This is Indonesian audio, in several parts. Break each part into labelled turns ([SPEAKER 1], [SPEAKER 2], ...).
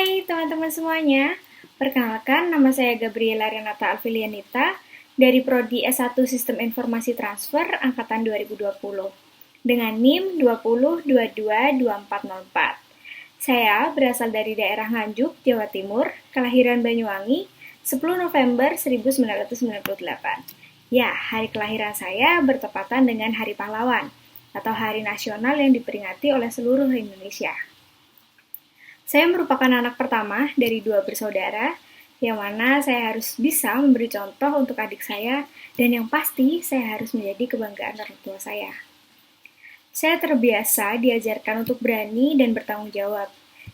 [SPEAKER 1] Hai teman-teman semuanya, perkenalkan nama saya Gabriela Renata Alfilianita dari Prodi S1 Sistem Informasi Transfer Angkatan 2020 dengan NIM 20222404. Saya berasal dari daerah Nganjuk, Jawa Timur, kelahiran Banyuwangi, 10 November 1998. Ya, hari kelahiran saya bertepatan dengan Hari Pahlawan atau Hari Nasional yang diperingati oleh seluruh Indonesia. Saya merupakan anak pertama dari 2 bersaudara, yang mana saya harus bisa memberi contoh untuk adik saya, dan yang pasti saya harus menjadi kebanggaan orang tua saya. Saya terbiasa diajarkan untuk berani dan bertanggung jawab,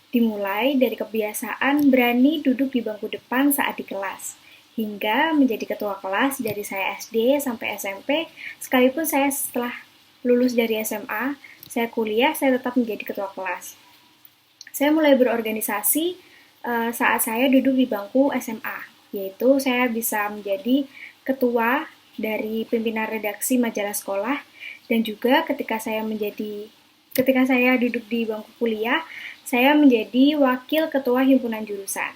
[SPEAKER 1] dimulai dari kebiasaan berani duduk di bangku depan saat di kelas, hingga menjadi ketua kelas dari saya SD sampai SMP, sekalipun saya setelah lulus dari SMA, saya kuliah, saya tetap menjadi ketua kelas. Saya mulai berorganisasi saat saya duduk di bangku SMA, yaitu saya bisa menjadi ketua dari pimpinan redaksi majalah sekolah, dan juga ketika saya duduk di bangku kuliah, saya menjadi wakil ketua himpunan jurusan.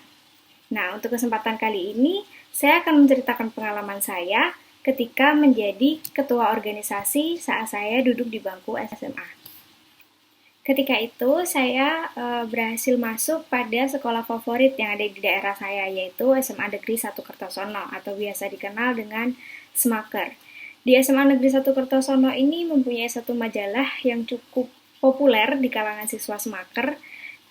[SPEAKER 1] Nah, untuk kesempatan kali ini, saya akan menceritakan pengalaman saya ketika menjadi ketua organisasi saat saya duduk di bangku SMA. Ketika itu, saya berhasil masuk pada sekolah favorit yang ada di daerah saya, yaitu SMA Negeri 1 Kertosono, atau biasa dikenal dengan Semaker. Di SMA Negeri 1 Kertosono ini mempunyai satu majalah yang cukup populer di kalangan siswa Semaker,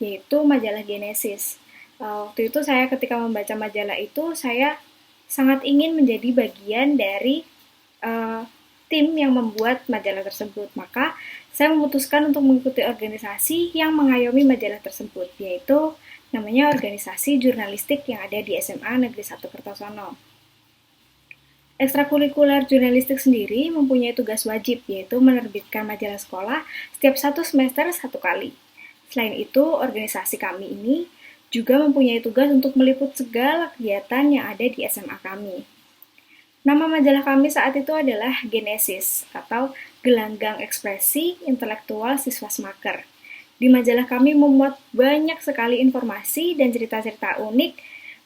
[SPEAKER 1] yaitu majalah Genesis. Waktu itu saya ketika membaca majalah itu, saya sangat ingin menjadi bagian dari tim yang membuat majalah tersebut. Maka saya memutuskan untuk mengikuti organisasi yang mengayomi majalah tersebut, yaitu namanya organisasi jurnalistik yang ada di SMA Negeri 1 Kertosono. Ekstrakurikuler jurnalistik sendiri mempunyai tugas wajib, yaitu menerbitkan majalah sekolah setiap 1 semester 1 kali. Selain itu, organisasi kami ini juga mempunyai tugas untuk meliput segala kegiatan yang ada di SMA kami. Nama majalah kami saat itu adalah Genesis, atau Gelanggang Ekspresi Intelektual Siswa Semaker. Di majalah kami memuat banyak sekali informasi dan cerita-cerita unik,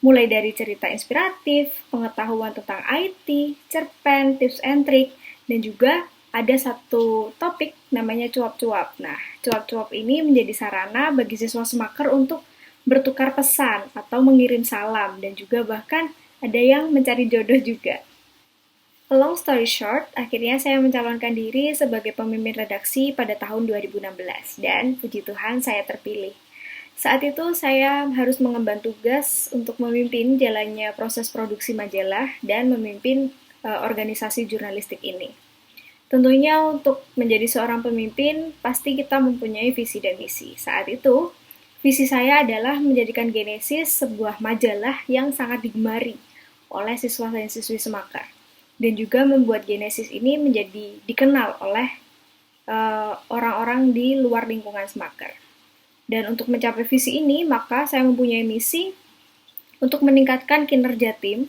[SPEAKER 1] mulai dari cerita inspiratif, pengetahuan tentang IT, cerpen, tips and trik, dan juga ada satu topik namanya cuap-cuap. Nah, cuap-cuap ini menjadi sarana bagi siswa Semaker untuk bertukar pesan atau mengirim salam, dan juga bahkan ada yang mencari jodoh juga. Long story short, akhirnya saya mencalonkan diri sebagai pemimpin redaksi pada tahun 2016, dan puji Tuhan saya terpilih. Saat itu saya harus mengemban tugas untuk memimpin jalannya proses produksi majalah dan memimpin organisasi jurnalistik ini. Tentunya untuk menjadi seorang pemimpin, pasti kita mempunyai visi dan misi. Saat itu, visi saya adalah menjadikan Genesis sebuah majalah yang sangat digemari oleh siswa dan siswi Semaker, dan juga membuat Genesis ini menjadi dikenal oleh orang-orang di luar lingkungan Semaker. Dan untuk mencapai visi ini, maka saya mempunyai misi untuk meningkatkan kinerja tim,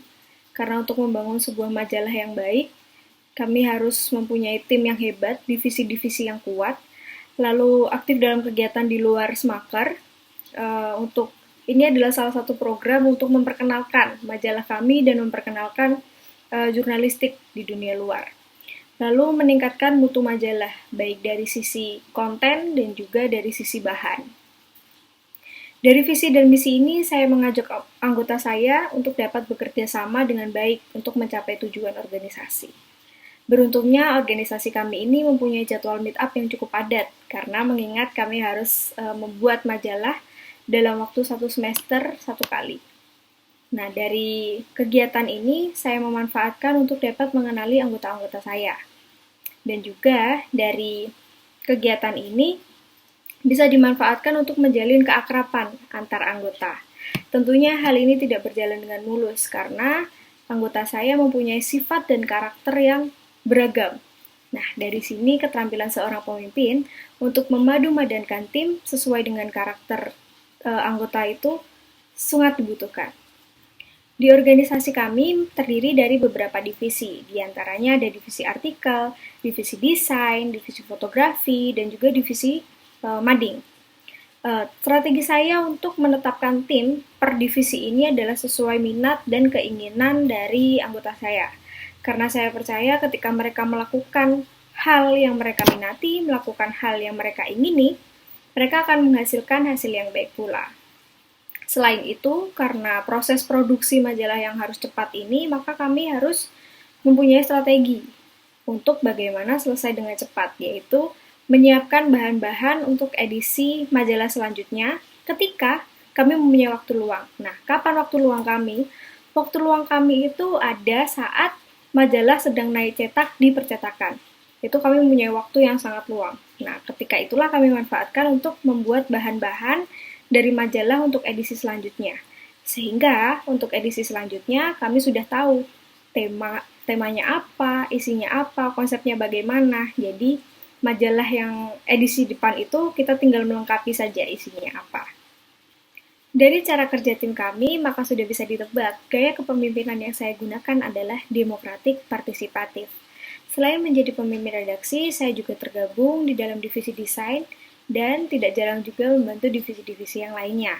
[SPEAKER 1] karena untuk membangun sebuah majalah yang baik, kami harus mempunyai tim yang hebat, divisi-divisi yang kuat, lalu aktif dalam kegiatan di luar Semaker. Ini adalah salah satu program untuk memperkenalkan majalah kami dan memperkenalkan jurnalistik di dunia luar. Lalu meningkatkan mutu majalah, baik dari sisi konten dan juga dari sisi bahan. Dari visi dan misi ini, saya mengajak anggota saya untuk dapat bekerja sama dengan baik untuk mencapai tujuan organisasi. Beruntungnya, organisasi kami ini mempunyai jadwal meet up yang cukup padat, karena mengingat kami harus membuat majalah dalam waktu 1 semester 1 kali. Nah, dari kegiatan ini, saya memanfaatkan untuk dapat mengenali anggota-anggota saya. Dan juga dari kegiatan ini, bisa dimanfaatkan untuk menjalin keakraban antar anggota. Tentunya hal ini tidak berjalan dengan mulus, karena anggota saya mempunyai sifat dan karakter yang beragam. Nah, dari sini keterampilan seorang pemimpin untuk memadu-madankan tim sesuai dengan karakter anggota itu sangat dibutuhkan. Di organisasi kami terdiri dari beberapa divisi, diantaranya ada divisi artikel, divisi desain, divisi fotografi, dan juga divisi mading. Strategi saya untuk menetapkan tim per divisi ini adalah sesuai minat dan keinginan dari anggota saya. Karena saya percaya ketika mereka melakukan hal yang mereka minati, melakukan hal yang mereka ingini, mereka akan menghasilkan hasil yang baik pula. Selain itu, karena proses produksi majalah yang harus cepat ini, maka kami harus mempunyai strategi untuk bagaimana selesai dengan cepat, yaitu menyiapkan bahan-bahan untuk edisi majalah selanjutnya ketika kami mempunyai waktu luang. Nah, kapan waktu luang kami? Waktu luang kami itu ada saat majalah sedang naik cetak di percetakan. Itu kami mempunyai waktu yang sangat luang. Nah, ketika itulah kami manfaatkan untuk membuat bahan-bahan dari majalah untuk edisi selanjutnya. Sehingga untuk edisi selanjutnya kami sudah tahu temanya apa, isinya apa, konsepnya bagaimana. Jadi majalah yang edisi depan itu kita tinggal melengkapi saja isinya apa. Dari cara kerja tim kami, maka sudah bisa ditebak, gaya kepemimpinan yang saya gunakan adalah demokratik partisipatif. Selain menjadi pemimpin redaksi, saya juga tergabung di dalam divisi desain dan tidak jarang juga membantu divisi-divisi yang lainnya.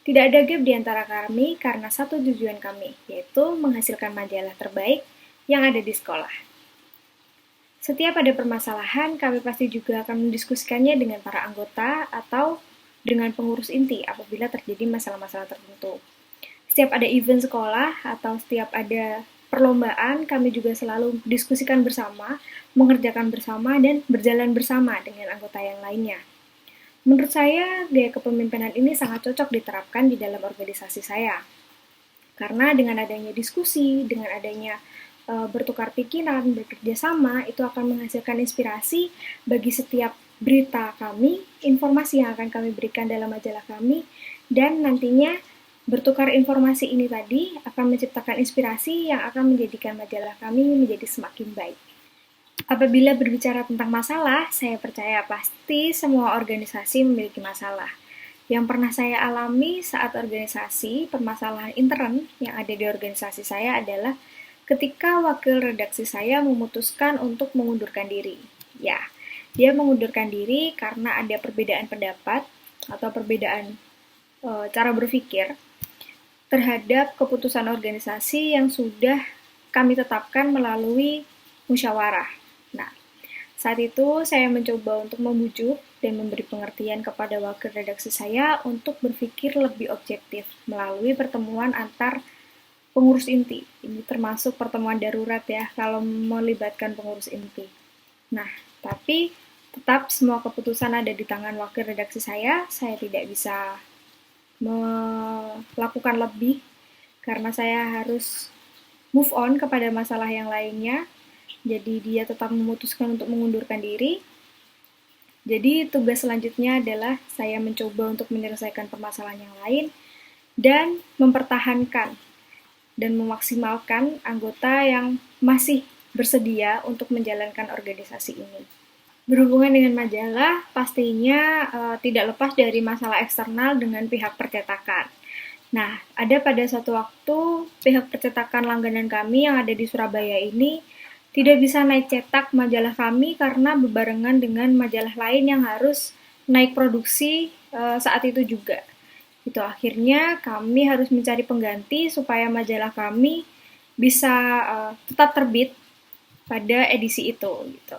[SPEAKER 1] Tidak ada gap di antara kami karena satu tujuan kami, yaitu menghasilkan majalah terbaik yang ada di sekolah. Setiap ada permasalahan, kami pasti juga akan mendiskusikannya dengan para anggota atau dengan pengurus inti apabila terjadi masalah-masalah tertentu. Setiap ada event sekolah atau setiap ada perlombaan, kami juga selalu diskusikan bersama, mengerjakan bersama, dan berjalan bersama dengan anggota yang lainnya. Menurut saya, gaya kepemimpinan ini sangat cocok diterapkan di dalam organisasi saya. Karena dengan adanya diskusi, dengan adanya bertukar pikiran, bekerja sama, itu akan menghasilkan inspirasi bagi setiap berita kami, informasi yang akan kami berikan dalam majalah kami, dan nantinya bertukar informasi ini tadi akan menciptakan inspirasi yang akan menjadikan majalah kami menjadi semakin baik. Apabila berbicara tentang masalah, saya percaya pasti semua organisasi memiliki masalah. Yang pernah saya alami saat organisasi, permasalahan intern yang ada di organisasi saya adalah ketika wakil redaksi saya memutuskan untuk mengundurkan diri. Ya, dia mengundurkan diri karena ada perbedaan pendapat atau perbedaan cara berpikir terhadap keputusan organisasi yang sudah kami tetapkan melalui musyawarah. Nah, saat itu saya mencoba untuk membujuk dan memberi pengertian kepada wakil redaksi saya untuk berpikir lebih objektif melalui pertemuan antar pengurus inti. Ini termasuk pertemuan darurat ya, kalau melibatkan pengurus inti. Nah, tapi tetap semua keputusan ada di tangan wakil redaksi saya tidak bisa melakukan lebih, karena saya harus move on kepada masalah yang lainnya. Jadi dia tetap memutuskan untuk mengundurkan diri. Jadi tugas selanjutnya adalah saya mencoba untuk menyelesaikan permasalahan yang lain dan mempertahankan dan memaksimalkan anggota yang masih bersedia untuk menjalankan organisasi ini. Berhubungan dengan majalah, pastinya tidak lepas dari masalah eksternal dengan pihak percetakan. Nah, ada pada suatu waktu, pihak percetakan langganan kami yang ada di Surabaya ini tidak bisa naik cetak majalah kami karena bebarengan dengan majalah lain yang harus naik produksi saat itu juga. Itu akhirnya kami harus mencari pengganti supaya majalah kami bisa tetap terbit pada edisi itu gitu.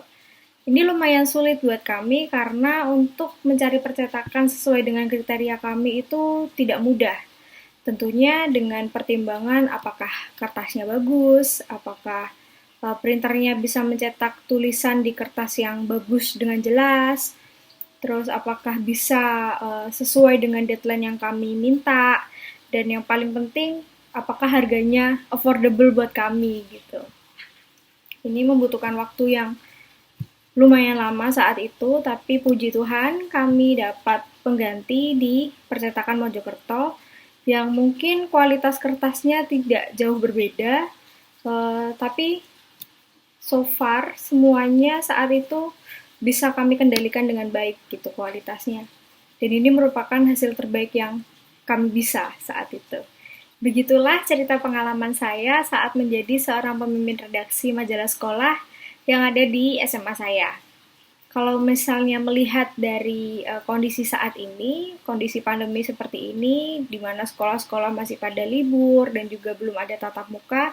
[SPEAKER 1] Ini lumayan sulit buat kami karena untuk mencari percetakan sesuai dengan kriteria kami itu tidak mudah. Tentunya dengan pertimbangan apakah kertasnya bagus, apakah printernya bisa mencetak tulisan di kertas yang bagus dengan jelas, terus apakah bisa sesuai dengan deadline yang kami minta, dan yang paling penting apakah harganya affordable buat kami gitu. Ini membutuhkan waktu yang lumayan lama saat itu, tapi puji Tuhan kami dapat pengganti di percetakan Mojokerto yang mungkin kualitas kertasnya tidak jauh berbeda, tapi so far semuanya saat itu bisa kami kendalikan dengan baik gitu kualitasnya. Dan ini merupakan hasil terbaik yang kami bisa saat itu. Begitulah cerita pengalaman saya saat menjadi seorang pemimpin redaksi majalah sekolah yang ada di SMA saya. Kalau misalnya melihat dari kondisi saat ini, kondisi pandemi seperti ini, di mana sekolah-sekolah masih pada libur dan juga belum ada tatap muka,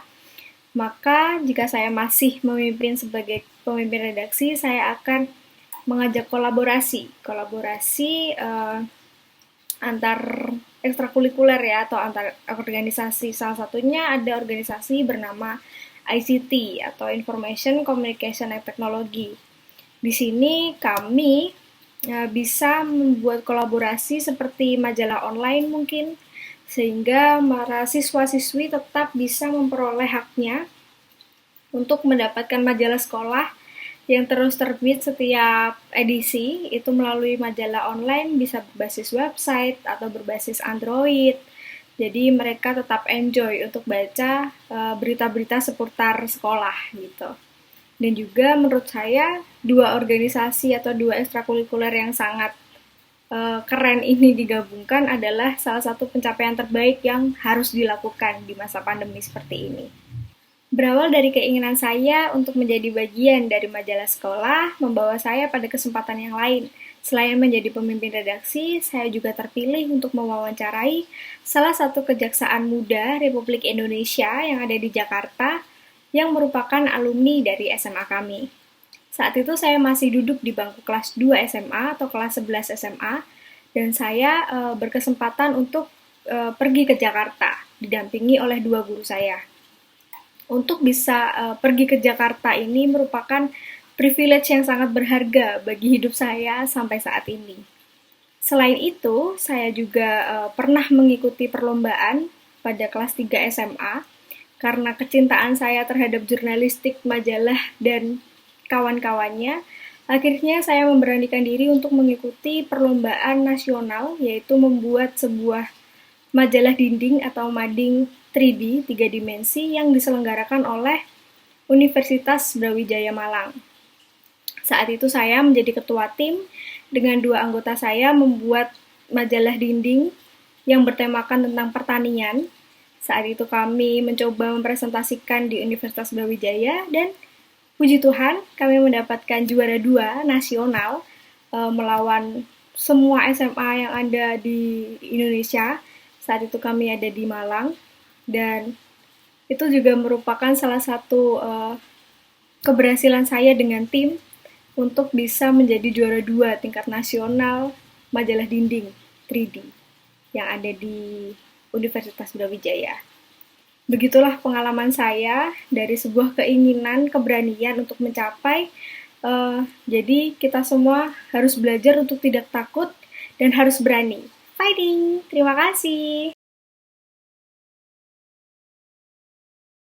[SPEAKER 1] maka jika saya masih memimpin sebagai pemimpin redaksi, saya akan mengajak kolaborasi antar ekstrakurikuler ya, atau antar organisasi. Salah satunya ada organisasi bernama ICT atau Information Communication and Technology. Di sini kami bisa membuat kolaborasi seperti majalah online mungkin, sehingga para siswa-siswi tetap bisa memperoleh haknya untuk mendapatkan majalah sekolah yang terus terbit setiap edisi, itu melalui majalah online, bisa berbasis website atau berbasis Android. Jadi mereka tetap enjoy untuk baca berita-berita seputar sekolah gitu. Dan juga menurut saya dua organisasi atau dua ekstrakurikuler yang sangat keren ini digabungkan adalah salah satu pencapaian terbaik yang harus dilakukan di masa pandemi seperti ini. Berawal dari keinginan saya untuk menjadi bagian dari majalah sekolah, membawa saya pada kesempatan yang lain. Selain menjadi pemimpin redaksi, saya juga terpilih untuk mewawancarai salah satu kejaksaan muda Republik Indonesia yang ada di Jakarta, yang merupakan alumni dari SMA kami. Saat itu saya masih duduk di bangku kelas 2 SMA atau kelas 11 SMA, dan saya berkesempatan untuk pergi ke Jakarta, didampingi oleh dua guru saya. Untuk bisa pergi ke Jakarta ini merupakan privilege yang sangat berharga bagi hidup saya sampai saat ini. Selain itu, saya juga pernah mengikuti perlombaan pada kelas 3 SMA karena kecintaan saya terhadap jurnalistik, majalah, dan kawan-kawannya. Akhirnya saya memberanikan diri untuk mengikuti perlombaan nasional, yaitu membuat sebuah majalah dinding atau mading 3D, 3 dimensi, yang diselenggarakan oleh Universitas Brawijaya Malang. Saat itu saya menjadi ketua tim, dengan dua anggota saya membuat majalah dinding yang bertemakan tentang pertanian. Saat itu kami mencoba mempresentasikan di Universitas Brawijaya, dan puji Tuhan kami mendapatkan juara 2 nasional melawan semua SMA yang ada di Indonesia. Saat itu kami ada di Malang, dan itu juga merupakan salah satu keberhasilan saya dengan tim untuk bisa menjadi juara 2 tingkat nasional majalah dinding 3D yang ada di Universitas Brawijaya. Begitulah pengalaman saya dari sebuah keinginan, keberanian untuk mencapai. Jadi kita semua harus belajar untuk tidak takut dan harus berani. Fighting! Terima kasih.